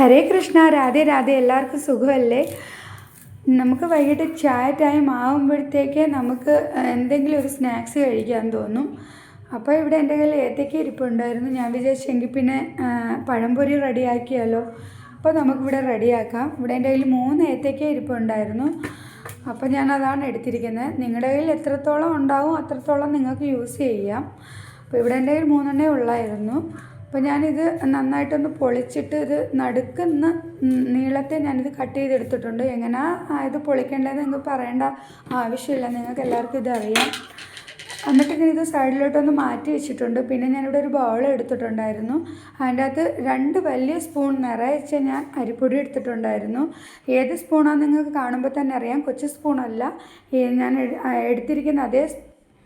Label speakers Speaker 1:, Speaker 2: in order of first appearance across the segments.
Speaker 1: ഹരേ കൃഷ്ണ. രാധേ രാധേ. എല്ലാവർക്കും സുഖമല്ലേ? നമുക്ക് വൈകിട്ട് ചായ ടൈം ആകുമ്പോഴത്തേക്ക് നമുക്ക് എന്തെങ്കിലും ഒരു സ്നാക്സ് കഴിക്കാൻ തോന്നും. അപ്പോൾ ഇവിടെ എൻ്റെ കയ്യിൽ ഏത്തയ്ക്ക ഇരിപ്പുണ്ടായിരുന്നു. ഞാൻ വിചാരിച്ചെങ്കിൽ പിന്നെ പഴംപൊരി റെഡിയാക്കിയാലോ. അപ്പോൾ നമുക്കിവിടെ റെഡിയാക്കാം. ഇവിടെ എൻ്റെ കയ്യിൽ 3 ഏത്തയ്ക്ക ഇരിപ്പുണ്ടായിരുന്നു. അപ്പോൾ ഞാൻ അതാണ് എടുത്തിരിക്കുന്നത്. നിങ്ങളുടെ കയ്യിൽ എത്രത്തോളം ഉണ്ടാവും അത്രത്തോളം നിങ്ങൾക്ക് യൂസ് ചെയ്യാം. അപ്പോൾ ഇവിടെ എൻ്റെ കയ്യിൽ 3 ഉള്ളായിരുന്നു. അപ്പോൾ ഞാനിത് നന്നായിട്ടൊന്ന് പൊളിച്ചിട്ട് ഇത് നടുക്കുന്ന നീളത്തെ ഞാനിത് കട്ട് ചെയ്തെടുത്തിട്ടുണ്ട്. എങ്ങനെയാണ് ഇത് പൊളിക്കേണ്ടതെന്ന് നിങ്ങൾക്ക് പറയേണ്ട ആവശ്യമില്ല, നിങ്ങൾക്ക് എല്ലാവർക്കും ഇതറിയാം. എന്നിട്ട് ഞാനിത് സൈഡിലോട്ടൊന്ന് മാറ്റി വെച്ചിട്ടുണ്ട്. പിന്നെ ഞാനിവിടെ ഒരു ബൗൾ എടുത്തിട്ടുണ്ടായിരുന്നു. അതിൻ്റെ അകത്ത് 2 വലിയ സ്പൂൺ നിറയെ ഞാൻ അരിപ്പൊടി എടുത്തിട്ടുണ്ടായിരുന്നു. ഏത് സ്പൂണാണെന്ന് നിങ്ങൾക്ക് കാണുമ്പോൾ തന്നെ അറിയാം, കൊച്ചു സ്പൂണല്ല. ഞാൻ എടുത്തിരിക്കുന്ന അതേ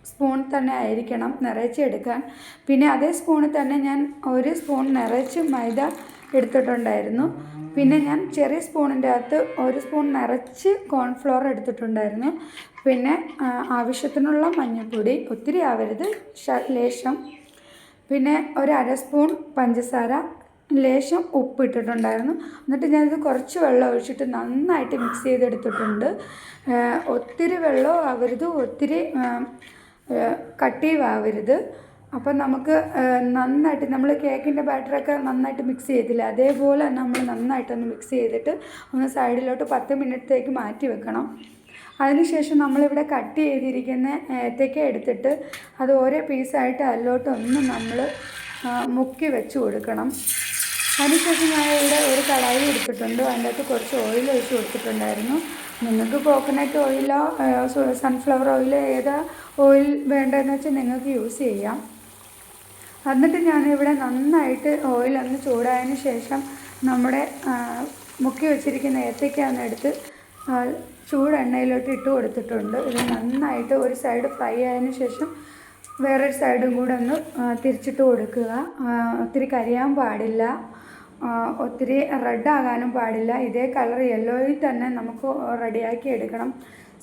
Speaker 1: സ്പൂൺ തന്നെ ആയിരിക്കണം നിറച്ച് എടുക്കാൻ. പിന്നെ അതേ സ്പൂണിൽ തന്നെ ഞാൻ 1 സ്പൂൺ നിറച്ച് മൈദ എടുത്തിട്ടുണ്ടായിരുന്നു. പിന്നെ ഞാൻ ചെറിയ സ്പൂണിൻ്റെ അകത്ത് 1 സ്പൂൺ നിറച്ച് കോൺഫ്ലോർ എടുത്തിട്ടുണ്ടായിരുന്നു. പിന്നെ ആവശ്യത്തിനുള്ള മഞ്ഞൾപ്പൊടി, ഒത്തിരി ആവരുത്, ലേശം. പിന്നെ 1/2 സ്പൂൺ പഞ്ചസാര, ലേശം ഉപ്പ് ഇട്ടിട്ടുണ്ടായിരുന്നു. എന്നിട്ട് ഞാനിത് കുറച്ച് വെള്ളം ഒഴിച്ചിട്ട് നന്നായിട്ട് മിക്സ് ചെയ്തെടുത്തിട്ടുണ്ട്. ഒത്തിരി വെള്ളം ആവരുത്, ഒത്തിരി കട്ടിയുമാവരുത്. അപ്പം നമുക്ക് നന്നായിട്ട് നമ്മൾ കേക്കിൻ്റെ ബാറ്ററൊക്കെ നന്നായിട്ട് മിക്സ് ചെയ്തില്ല, അതേപോലെ നമ്മൾ നന്നായിട്ടൊന്ന് മിക്സ് ചെയ്തിട്ട് ഒന്ന് സൈഡിലോട്ട് 10 മിനിറ്റത്തേക്ക് മാറ്റി വെക്കണം. അതിനുശേഷം നമ്മളിവിടെ കട്ട് ചെയ്തിരിക്കുന്ന ഏത്തയ്ക്ക എടുത്തിട്ട് അത് ഓരോ പീസായിട്ട് അതിലോട്ടൊന്ന് നമ്മൾ മുക്കി വെച്ച് കൊടുക്കണം. അതിനുശേഷം ഞാൻ ഇവിടെ ഒരു കടായി എടുത്തിട്ടുണ്ട്. അതിൻ്റെ അകത്ത് കുറച്ച് ഓയിൽ ഒഴിച്ച് കൊടുത്തിട്ടുണ്ടായിരുന്നു. നിങ്ങൾക്ക് കോക്കനട്ട് ഓയിലോ സൺഫ്ലവർ ഓയിലോ ഏതാ ഓയിൽ വേണ്ടതെന്ന് വെച്ചാൽ നിങ്ങൾക്ക് യൂസ് ചെയ്യാം. എന്നിട്ട് ഞാനിവിടെ നന്നായിട്ട് ഓയിലൊന്ന് ചൂടായതിന് ശേഷം നമ്മുടെ മുക്കി വെച്ചിരിക്കുന്ന ഏത്തയ്ക്ക എടുത്ത് ചൂടെണ്ണയിലോട്ട് ഇട്ട് കൊടുത്തിട്ടുണ്ട്. ഇത് നന്നായിട്ട് ഒരു സൈഡ് ഫ്രൈ ആയതിനു ശേഷം വേറൊരു സൈഡും കൂടെ ഒന്ന് തിരിച്ചിട്ട് കൊടുക്കുക. ഒത്തിരി കരിയാൻ പാടില്ല, ഒത്തിരി റെഡാകാനും പാടില്ല. ഇതേ കളർ യെല്ലോയിൽ തന്നെ നമുക്ക് റെഡിയാക്കി എടുക്കണം.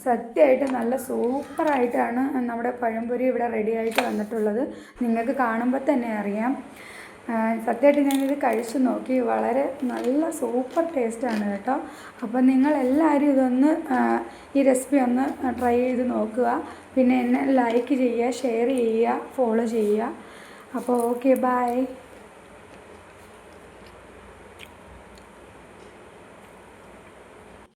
Speaker 1: സത്യമായിട്ട് നല്ല സൂപ്പറായിട്ടാണ് നമ്മുടെ പഴംപൊരി ഇവിടെ റെഡിയായിട്ട് വന്നിട്ടുള്ളത്. നിങ്ങൾക്ക് കാണുമ്പോൾ തന്നെ അറിയാം. സത്യമായിട്ട് ഞാനിത് കഴിച്ചു നോക്കി, വളരെ നല്ല സൂപ്പർ ടേസ്റ്റാണ് കേട്ടോ. അപ്പോൾ നിങ്ങളെല്ലാവരും ഇതൊന്ന് ഈ റെസിപ്പി ഒന്ന് ട്രൈ ചെയ്ത് നോക്കുക. പിന്നെ എന്നെ ലൈക്ക് ചെയ്യുക, ഷെയർ ചെയ്യുക, ഫോളോ ചെയ്യുക. അപ്പോൾ ഓക്കെ, ബൈ.